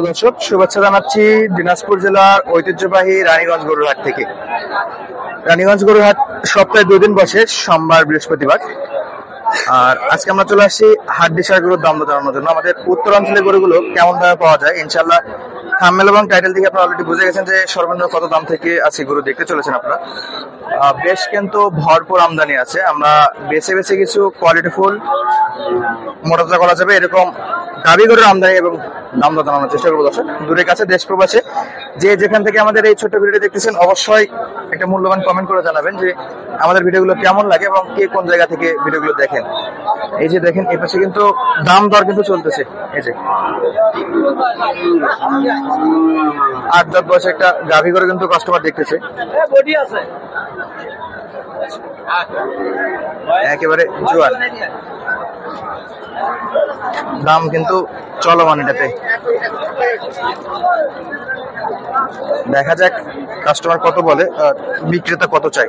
দর্শক, শুভেচ্ছা জানাচ্ছি দিনাজপুর জেলার ঐতিহ্যবাহী রানীগঞ্জ গরুর হাট থেকে। রানীগঞ্জ গরুর হাট সপ্তাহে 2 দিন বসে, সোমবার বৃহস্পতিবার। আর আজকে আমরা চলে আসছি হাট ডিসার গরুর দাম জানানোর জন্য। আমাদের উত্তরাঞ্চলের গরুগুলো কেমন দামে পাওয়া যায়, ইনশাল্লাহ থাম্বনেল এবং টাইটেল থেকে আপনারা অলরেডি বুঝে গেছেন যে সর্বনিম্ন কত দাম থেকে আজকে গরু দেখতে চলেছেন আপনারা। বেশ কিন্তু ভরপুর আমদানি আছে। আমরা বেছে বেছে কিছু কোয়ালিটিফুল মোটাতাজা করা যাবে এরকম গাভী গরুর আমদানি এবং দাম জানানোর চেষ্টা করবো। দর্শক দূরে কাছে দেশ প্রবাসে যে যেখান থেকে আমাদের এই ছোট্ট ভিডিওটি দেখতেছেন, অবশ্যই একটা মূল্যবান কমেন্ট করে জানাবেন যে আমাদের ভিডিওগুলো কেমন লাগে এবং কে কোন জায়গা থেকে ভিডিওগুলো দেখেন। এই যে দেখেন, এই পাশে কিন্তু দাম দর কিন্তু চলতেছে। এই যে 8-10 বছর একটা গাভী গরু কিন্তু কাস্টমার দেখতেছে, একেবারে জোয়ান। দাম কিন্তু চলমান, এটাতে দেখা যাক কাস্টমার কত বলে, বিক্রেতা কত চাই।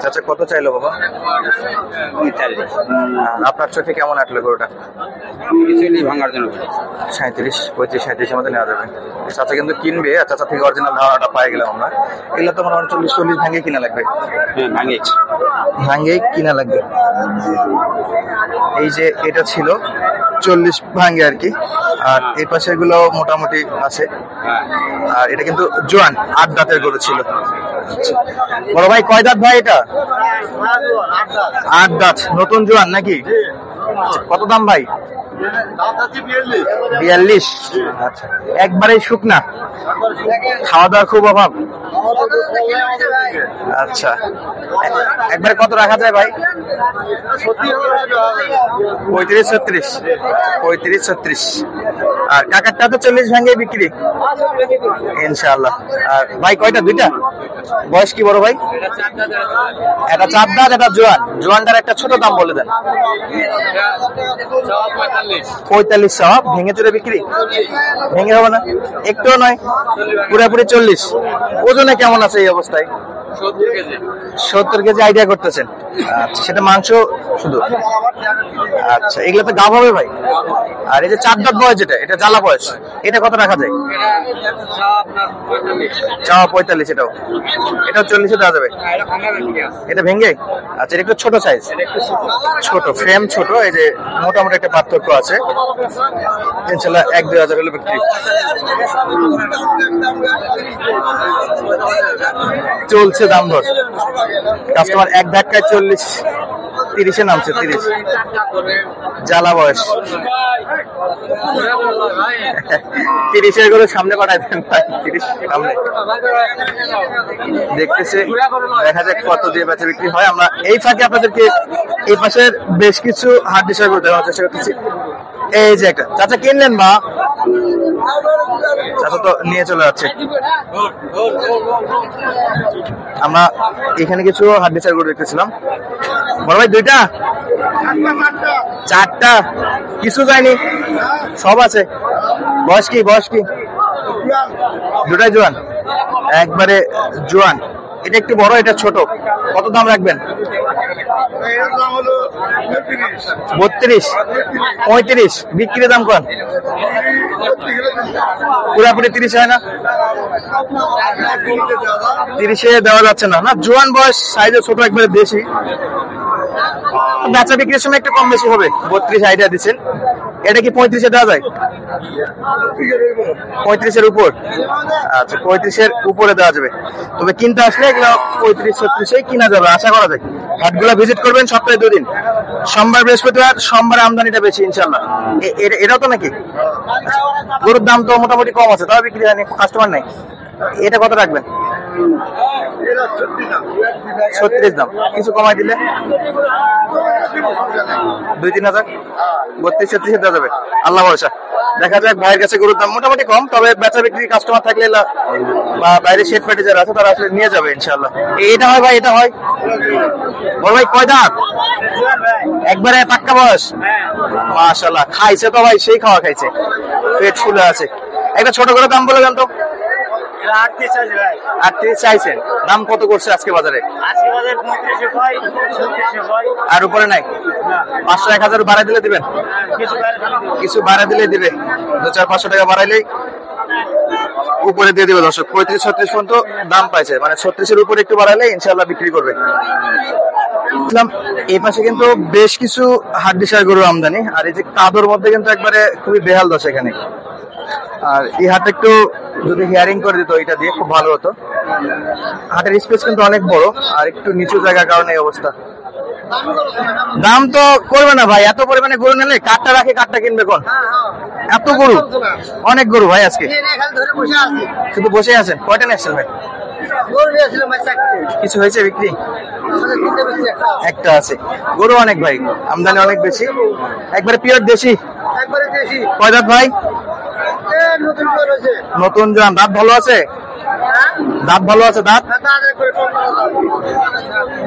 চাচা কত চাইলো বাবা? 45। আপনার চোখে কেমন আটলো গরুটা? ভাঙার জন্য 37, 35, 37 আমাদের নেওয়া যাবে। চাচা কিন্তু কিনবে, আর চাচা থেকে অরিজিনাল ধারণাটা পাই গেলাম আমরা। এগুলো তো মনে হয় 40-40 ভাঙে কিনা লাগবে। ভাঙেই কিনা লাগবে। এই যে এটা ছিল 40 ভাঙে আর কি, আর এই পাশে গুলো মোটামুটি আছে। আর এটা কিন্তু জোয়ান 8 দাঁতের গরু ছিল। বড় ভাই কয় দাঁত ভাই এটা? 8 দাঁত, নতুন জোয়ান নাকি? কত দাম ভাই? 42। আচ্ছা, একবারেই শুকনা, খাওয়া দাওয়া খুব অভাব। আচ্ছা, একবারে কত রাখা যায় ভাই? 35-36। 35-36। আর কাকারটা তো 40 ভাঙে বিক্রি ইনশাআল্লাহ। আর ভাই কয়টা? 2টা। বয়স কি বড় ভাই? এটা 4 দাঁত, এটা জোয়ান। জোয়ানটার একটা ছোট দাম বলে দেন। 45 সব ভেঙে চুরে বিক্রি? ভেঙে হবে না, একটুও নয়, পুরোপুরি 40। ওজনে কেমন আছে এই অবস্থায়? 70 কেজি আইডিয়া করতেছেন। আচ্ছা, সেটা মাংস শুধু? আচ্ছা, এগুলো তো গাভ হবে ভাই। আর এই যে 4 দাঁত বয়স, যেটা এটা জ্বালা বয়স, এটা কত রাখা যায়? চাওয়া 45। এটাও 40-এ দেওয়া যাবে। এটা ভেঙে? আচ্ছা, এটা একটু ছোট সাইজ, ছোট ফ্রেম, ছোট। এই যে মোটামুটি একটা পার্থক্য আছে। ইনশাল্লাহ 1-2 হাজার হলে বিক্রি। চলছে দাম ধর, কাস্টমার এক ধাক্কায় 40-30-এ নামছে। 30 জ্বালা বয়স। 30-এর করে সামনে পাঠাই দেন ভাই। 30 সামনে দেখতেছে, দেখা যাক কত দিয়ে বেচা বিক্রি হয়। আমরা এই ফাঁকে আপনাদেরকে এই পাশের বেশ কিছু হাট ডিসার করে দেওয়ার চেষ্টা করতেছি। এই যে একটা চাচা কিনলেন বা চাচা তো নিয়ে চলে যাচ্ছে। আমরা এখানে কিছু হাট ডিসার করে দেখতেছিলাম। বড় ভাই 2টা? 4টা? কিছু যায়নি, সব আছে। বয়স কি? 2টাই জোয়ান, একবারে জোয়ান। এটা একটু বড়, এটা ছোট। কত দাম রাখবেন? 32, 35। বিক্রি দাম কন? পুরাপুরি 30 হয় না? 30-এ দেওয়া যাচ্ছে না। জোয়ান বয়স, সাইজে ছোট, একবারে বেশি। বেচা বিক্রির সময় একটু কম বেশি হবে। 32 আইডিয়া দিচ্ছেন। এটা কি 35-এ দেওয়া যায়? 35-এর উপর? আচ্ছা, 35-এর উপরে দেওয়া যাবে। তবে কিনতে আসলে এগুলো 35-36-এ কিনা যাবে, আশা করা যায়। হাটগুলা ভিজিট করবেন সপ্তাহে 2 দিন, সোমবার বৃহস্পতিবার। সোমবারে আমদানিটা বেশি ইনশাল্লাহ। এটাও তো নাকি? গরুর দাম তো মোটামুটি কম আছে, তাও বিক্রি হয়নি, কাস্টমার নাই। এটা কত রাখবেন? 36 দাম। কিছু কমাই দিলে 2-3 হাজার? 32-36-এ দেওয়া যাবে, আল্লাহ ভরসা। দেখা যাক, ভাইয়ের কাছে গরুর দাম মোটামুটি কম, তবে বেচা বিক্রি কাস্টমার থাকলে বা বাইরে শেড পার্টি যারা আছে তারা আসলে নিয়ে যাবে ইনশাল্লাহ। এটা হয় ভাই? এটা হয়? বড় ভাই কয় দাঁত? একবারে পাক্কা বয়স? মাশাআল্লাহ, খাইছে তো ভাই, সেই খাওয়া খাইছে, পেট ফুলে আছে। একটা ছোট করে দাম বলে দেন তো। 38 চাইছেন, দাম কত করছে আজকে বাজারে? আর উপরে নাই? 500-1000 বাড়াই দিলে দিবেন? কিছু বাড়াই দিলে দিবে, 200-500 টাকা বাড়াইলেই উপরে দিয়ে দিবে দর্শক। 35-36 পর্যন্ত দাম পাইছে, মানে 36-এর উপরে একটু বাড়াইলে ইনশাআল্লাহ বিক্রি করবে। এই পাশে কিন্তু বেশ কিছু হাড্ডিসার গরুর আমদানি, আর এই যে কাদর মধ্যে কিন্তু একবারে খুবই বেহাল দশা এখানে। আর এই হাট একটু যদি হিয়ারিং করে দিত এটা দিয়ে খুব ভালো হতো। হাটের স্পেস কিন্তু অনেক বড়, আর একটু নিচু জায়গার কারণে এই অবস্থা। দাম তো করবে না ভাই, এত পরিমাণে গরু নিলে কাঠটা রাখে কাঠটা কিনবে কোন? এত গরু, অনেক গরু ভাই আজকে। শুধু বসে আছেন? কয়টা নিয়ে আসছেন ভাই? কিছু হয়েছে বিক্রি? একটা আছে। গরু অনেক ভাই, আমদানি অনেক বেশি, একবারে পিওর দেশি। কয় দাঁত ভাই? নতুন জান। দাঁত ভালো আছে? দাঁত ভালো আছে? দাঁত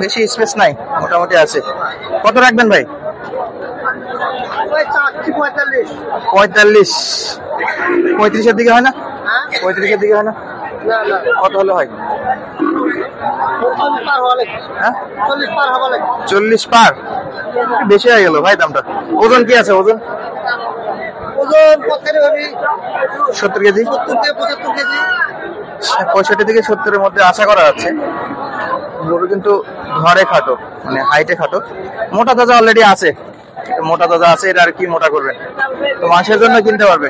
বেশি স্পেস নাই, মোটামুটি আছে। কত রাখবেন ভাই? 45। 35-এর দিকে হয় না? 35-এর দিকে হয় না? কত হলে হয়? 40 পার? বেশি হয়ে গেল ভাই দামটা। ওজন কি আছে? ওজন 70 কেজি, 65 থেকে 70-এর মধ্যে আশা করা যাচ্ছে। গরু কিন্তু ঘরে খাটো, মানে হাইটে খাটো। মোটা তাজা অলরেডি আছে, মোটা তাজা আছে, এটা আর কি মোটা করবেন? তো মাংসের জন্য কিনতে পারবে,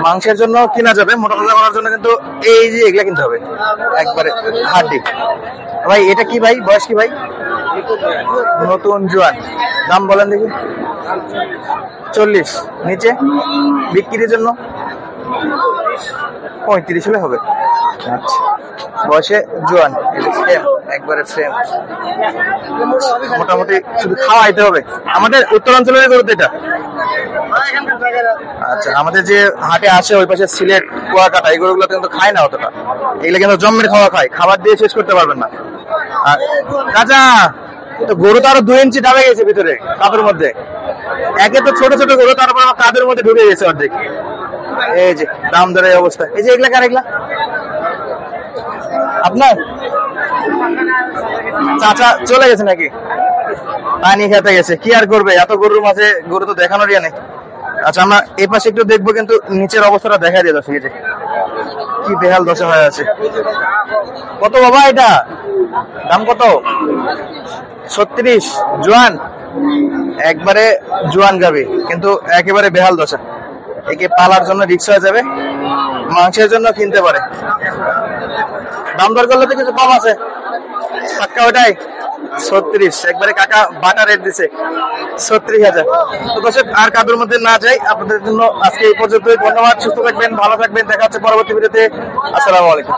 মাংসের জন্য কিনা যাবে। মোটা তাজা করার জন্য কিন্তু এই যে এগুলা কিনতে হবে, একবারে হাড্ডি। ভাই এটা কি ভাই, বয়স কি ভাই? নতুন জোয়ান। দাম বলেন দেখি। 40 নিচে? বিক্রির জন্য 35 হলে হবে। আচ্ছা, বয়সে জোয়ান, একবারে ফ্রেম। মোটামুটি শুধু খাওয়াইতে হবে। আমাদের উত্তরাঞ্চলের গরু এটা। আচ্ছা, আমাদের যে হাটে আসে ওই পাশে সিলেট, কুয়াকাটা, এই গরুগুলো কিন্তু খায় না অতটা। এগুলো কিন্তু জম্মের খাওয়া খায়, খাবার দিয়ে শেষ করতে পারবেন না। কাঁচা তো গরু তো আরো 2 ইঞ্চি ঢাবে গেছে ভিতরে কাপের মধ্যে। একে তো ছোট ছোট গরু, তারপর আমার কাদের মধ্যে ঢুকে গেছে অর্ধেক। এই যে দাম দরের এই অবস্থা। এই যে এগুলা কার? এগুলা আপনার চাচা চলে গেছে নাকি? পানি খেতে গেছে, কি আর করবে, এত গরুর মাঝে গরু তো দেখানোর ইয়ে নেই। আচ্ছা, আমরা এই পাশে একটু দেখবো, কিন্তু নিচের অবস্থাটা দেখা দিয়ে দর্শক, এই যে কি বেহাল দশা হয়ে আছে। কত বাবা এটা? দাম কত? 36। জোয়ান, একবারে জোয়ান গাবে, কিন্তু একেবারে বেহাল দশা। একে পালার জন্য রিক্স হয়ে যাবে, মাংসের জন্য কিনতে পারে। দাম দর করলে তো কিছু কম আছে। পাক্কা ওটাই 36, একবারে কাকা বাটা রেট দিছে 36,000। তো দর্শক আর কাদের মধ্যে না যাই, আপনাদের জন্য আজকে এই পর্যন্তই। ধন্যবাদ, সুস্থ থাকবেন, ভালো থাকবেন, দেখা হচ্ছে পরবর্তী ভিডিওতে। আসসালামু আলাইকুম।